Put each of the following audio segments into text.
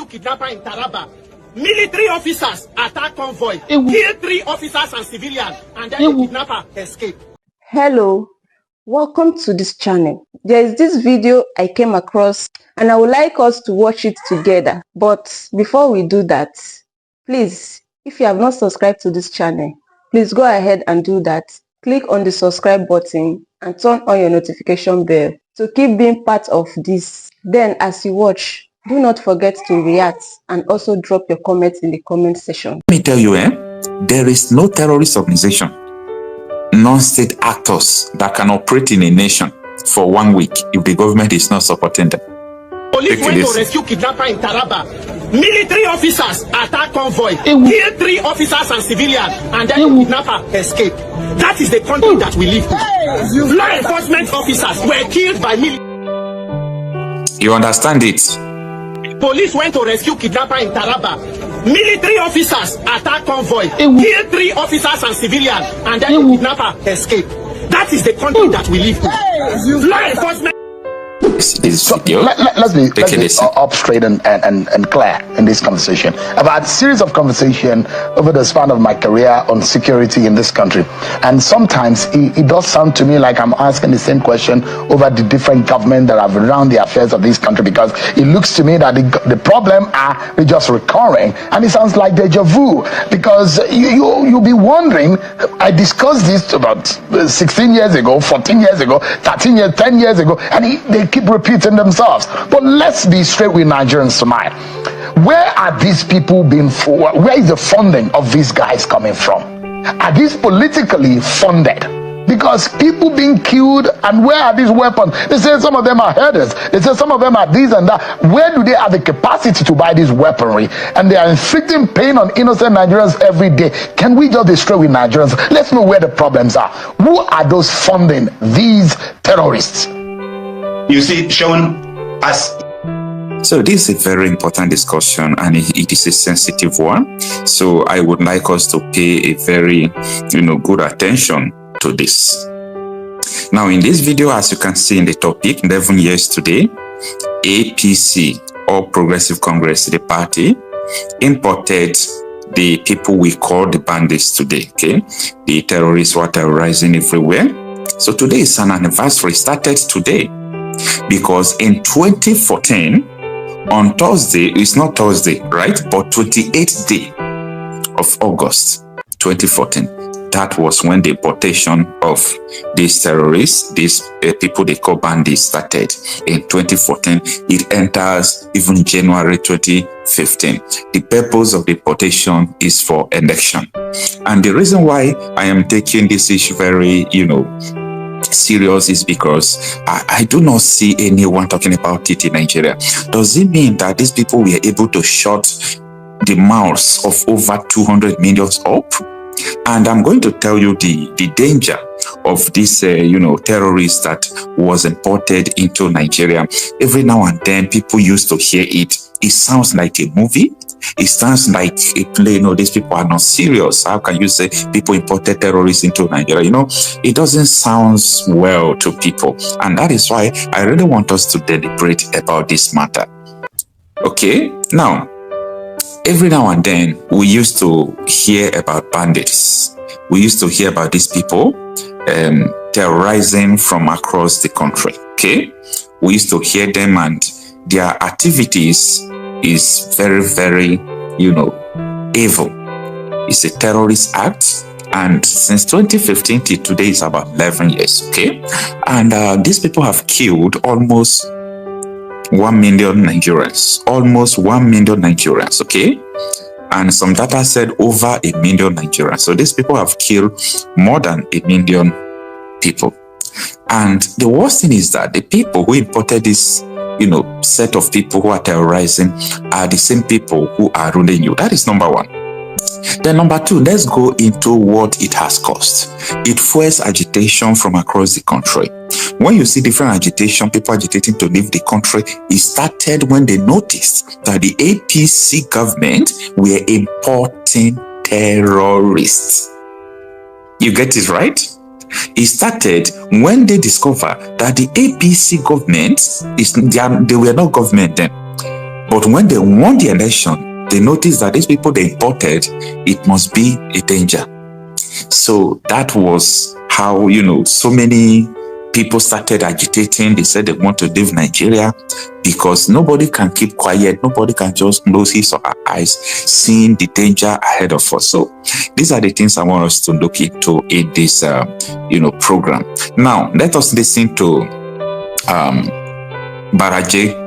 kidnapper in Taraba. Military officers attack convoy, kill 3 officers and civilians, and then the kidnapper escape. Hello, welcome to this channel. There is this video I came across and I would like us to watch it together. But before we do that, please, if you have not subscribed to this channel, please go ahead and do that. Click on the subscribe button and turn on your notification bell to keep being part of this. Then as you watch, do not forget to react and also drop your comments in the comment section. Let me tell you, there is no terrorist organization, non-state actors that can operate in a nation for 1 week if the government is not supporting them. Police went to rescue kidnapper in Taraba. Military officers attack convoy, kill 3 officers and civilians, and then the kidnapper escape. That is the country that we live in. Law enforcement officers were killed by military. You understand it? Police went to rescue kidnapper in Taraba. Military officers attack convoy, kill 3 officers and civilians, and then the kidnapper escape. That is the country that we live in. Law enforcement. So let's be up straight and clear in this conversation. I've had a series of conversations over the span of my career on security in this country, and sometimes it does sound to me like I'm asking the same question over the different governments that have run the affairs of this country, because it looks to me that the problem are just recurring, and it sounds like deja vu, because you'll be wondering. I discussed this about 16 years ago, 14 years ago, 13 years, 10 years ago, and they keep repeating themselves. But let's be straight with Nigerians tonight. Where are these people being for? Where is the funding of these guys coming from? Are these politically funded? Because people being killed, and where are these weapons? They say some of them are headers. They say some of them are this and that. Where do they have the capacity to buy this weaponry? And they are inflicting pain on innocent Nigerians every day. Can we just be straight with Nigerians? Let's know where the problems are. Who are those funding these terrorists? You see, Sean, as so this is a very important discussion, and it is a sensitive one. So I would like us to pay a very, good attention to this. Now, in this video, as you can see in the topic, 11 years today, APC, All Progressive Congress, the party, imported the people we call the bandits today, okay? The terrorists who are terrorizing everywhere. So today is an anniversary, started today. Because in 2014, on Thursday, it's not Thursday, right? But 28th day of August 2014, that was when the importation of these terrorists, these people they call bandits, started in 2014. It enters even January 2015. The purpose of the importation is for election. And the reason why I am taking this issue very, serious is because I do not see anyone talking about it in Nigeria. Does it mean that these people were able to shut the mouths of over 200 million up? And I'm going to tell you the danger of this, terrorist that was imported into Nigeria. Every now and then, people used to hear it. It sounds like a movie. It sounds like a play. No, these people are not serious. How can you say people imported terrorists into Nigeria? It doesn't sound well to people. And that is why I really want us to deliberate about this matter. Okay? Now, every now and then, we used to hear about bandits. We used to hear about these people terrorizing from across the country. Okay? We used to hear them, and their activities is very, very, evil. It's a terrorist act. And since 2015 till today is about 11 years, okay? And these people have killed almost 1 million Nigerians. Almost 1 million Nigerians, okay? And some data said over 1 million Nigerians. So these people have killed more than 1 million people. And the worst thing is that the people who imported this set of people who are terrorizing are the same people who are ruling you. That is number one. Then number two, let's go into what it has caused. It fuels agitation from across the country. When you see different agitation, people agitating to leave the country, it started when they noticed that the APC government were importing terrorists. You get it right? It started when they discovered that the APC government they were not government then. But when they won the election, they noticed that these people they imported, it must be a danger. So that was how, so many people started agitating. They said they want to leave Nigeria because nobody can keep quiet. Nobody can just close his or her eyes, seeing the danger ahead of us. So these are the things I want us to look into in this, program. Now, let us listen to Baraje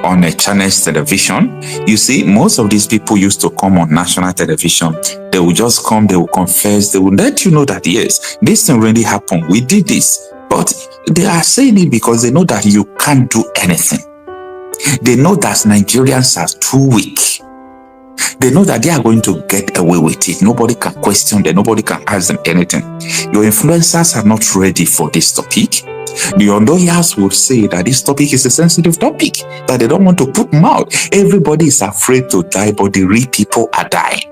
on a channel's television. You see, most of these people used to come on national television. They will just come, they will confess, they will let you know that, yes, this thing really happened. We did this. But they are saying it because they know that you can't do anything. They know that Nigerians are too weak. They know that they are going to get away with it. Nobody can question them. Nobody can ask them anything. Your influencers are not ready for this topic. The Ondoyas will say that this topic is a sensitive topic, that they don't want to put them out. Everybody is afraid to die, but the real people are dying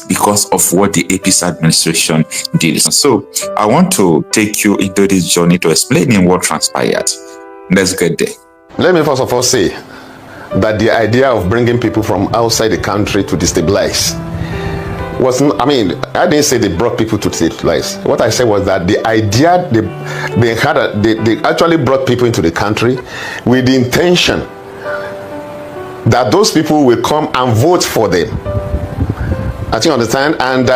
because of what the APC administration did. So I want to take you into this journey to explaining what transpired. Let's get there. Let me first of all say that the idea of bringing people from outside the country to destabilize I didn't say they brought people to destabilize. What I said was that the idea they actually brought people into the country with the intention that those people will come and vote for them. I think you understand? And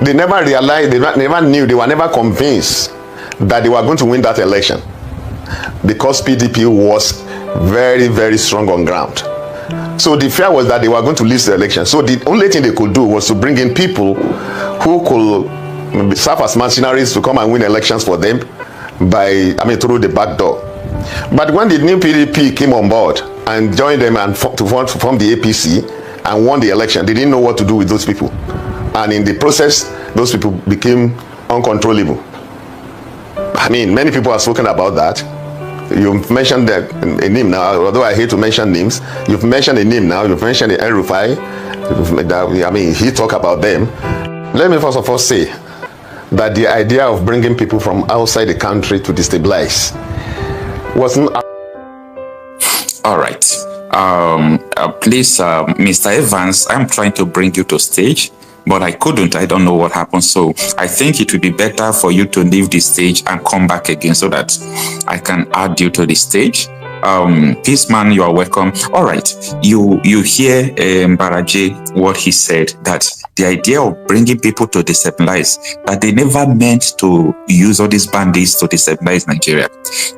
they never realized, they never knew, they were never convinced that they were going to win that election because PDP was very, very strong on ground. So the fear was that they were going to lose the election. So the only thing they could do was to bring in people who could serve as mercenaries to come and win elections for them through the back door. But when the new PDP came on board and joined them and to form the APC and won the election, they didn't know what to do with those people. And in the process, those people became uncontrollable. Many people have spoken about that. You've mentioned a name now, although I hate to mention names. You've mentioned a name now. You've mentioned the El-Rufai. He talked about them. Let me first of all say that the idea of bringing people from outside the country to destabilize wasn't. All right. Please, Mr. Evans, I'm trying to bring you to stage, but I couldn't. I don't know what happened. So I think it would be better for you to leave the stage and come back again so that I can add you to the stage. Peace man, you are welcome. All right, you hear Baraje, what he said, that the idea of bringing people to destabilize, that they never meant to use all these bandits to destabilize Nigeria.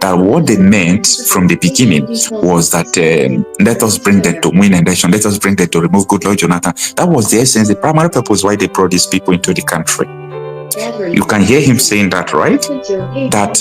That what they meant from the beginning was that let us bring them to win election, let us bring them to remove Goodluck Jonathan. That was the essence, the primary purpose why they brought these people into the country. You can hear him saying that, right? That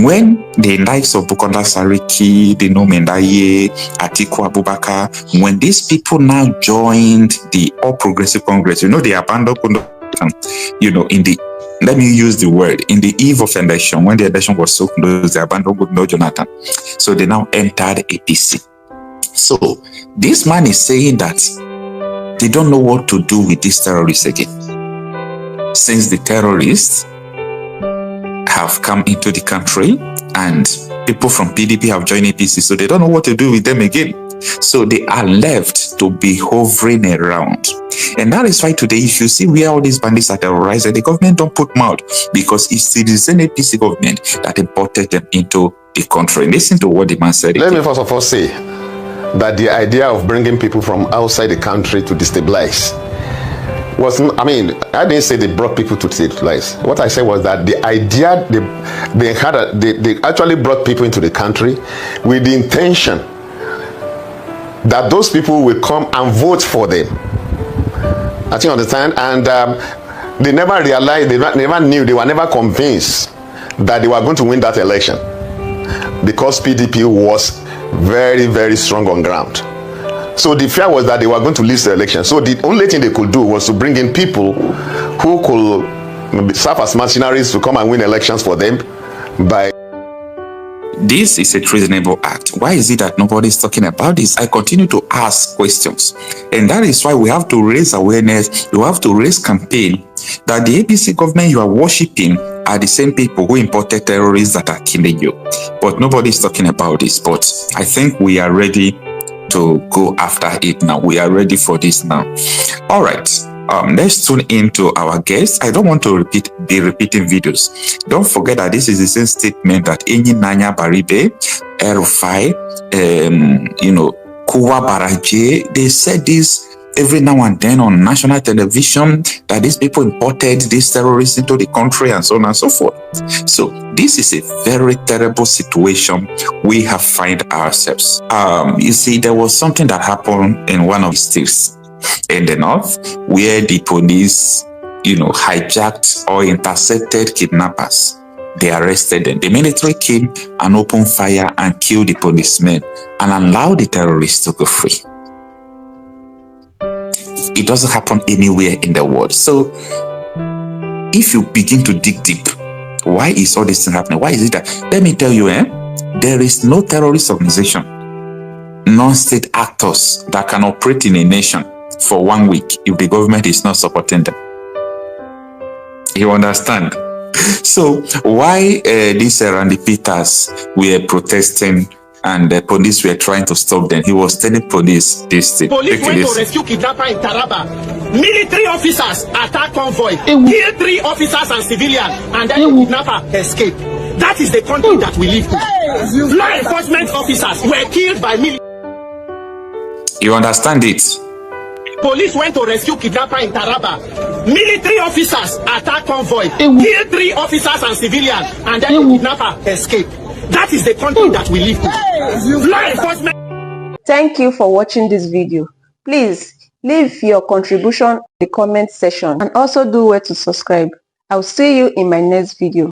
when the likes of Bukola Sariki, the Nomendaye, Atiku Abubakar, when these people now joined the All Progressive Congress, they abandoned, in the, let me use the word, in the eve of election, when the election was so close, they abandoned Goodluck Jonathan. So they now entered APC. So this man is saying that they don't know what to do with these terrorists again. Since the terrorists have come into the country and people from PDP have joined APC, so they don't know what to do with them again. So they are left to be hovering around. And that is why today, if you see where all these bandits are terrorizing, the government don't put them out because it's the same APC government that imported them into the country. Listen to what the man said. Let me first of all say that the idea of bringing people from outside the country to destabilize I didn't say they brought people to destabilize. What I said was that the idea they actually brought people into the country with the intention that those people will come and vote for them. I think you understand? And they never realized, they never knew, they were never convinced that they were going to win that election because PDP was very, very strong on ground. So the fear was that they were going to lose the election. So the only thing they could do was to bring in people who could serve as mercenaries to come and win elections for them by... This is a treasonable act. Why is it that nobody is talking about this? I continue to ask questions. And that is why we have to raise awareness. You have to raise campaign that the APC government you are worshipping are the same people who imported terrorists that are killing you. But nobody's talking about this. But I think we are ready to go after it now. We are ready for this now. All right. Let's tune into our guests. I don't want to be repeating videos. Don't forget that this is the same statement that Enyi Nanya Baribe, Erufai, Kuwa Baraje, they said this every now and then on national television, that these people imported these terrorists into the country and so on and so forth. So this is a very terrible situation we have find ourselves. You see, there was something that happened in one of the states in the north where the police, hijacked or intercepted kidnappers. They arrested them. The military came and opened fire and killed the policemen and allowed the terrorists to go free. It doesn't happen anywhere in the world. So if you begin to dig deep, why is all this thing happening? Why is it that? Let me tell you, there is no terrorist organization, non-state actors that can operate in a nation for 1 week if the government is not supporting them. You understand? So why these Randy Peters were protesting and the police were trying to stop them? He was telling police this thing. Police went to rescue kidnapper in Taraba. Military officers attack convoy, kill 3 officers and civilians, and then the kidnapper escaped. That is the country that we live in. Law enforcement officers were killed by military. You understand it? Police went to rescue kidnapper in Taraba. Military officers attack convoy, kill 3 officers and civilians, and then the kidnapper escaped. That is the country that we live in. Law enforcement. Thank you for watching this video. Please leave your contribution in the comment section and also do well to subscribe. I'll see you in my next video.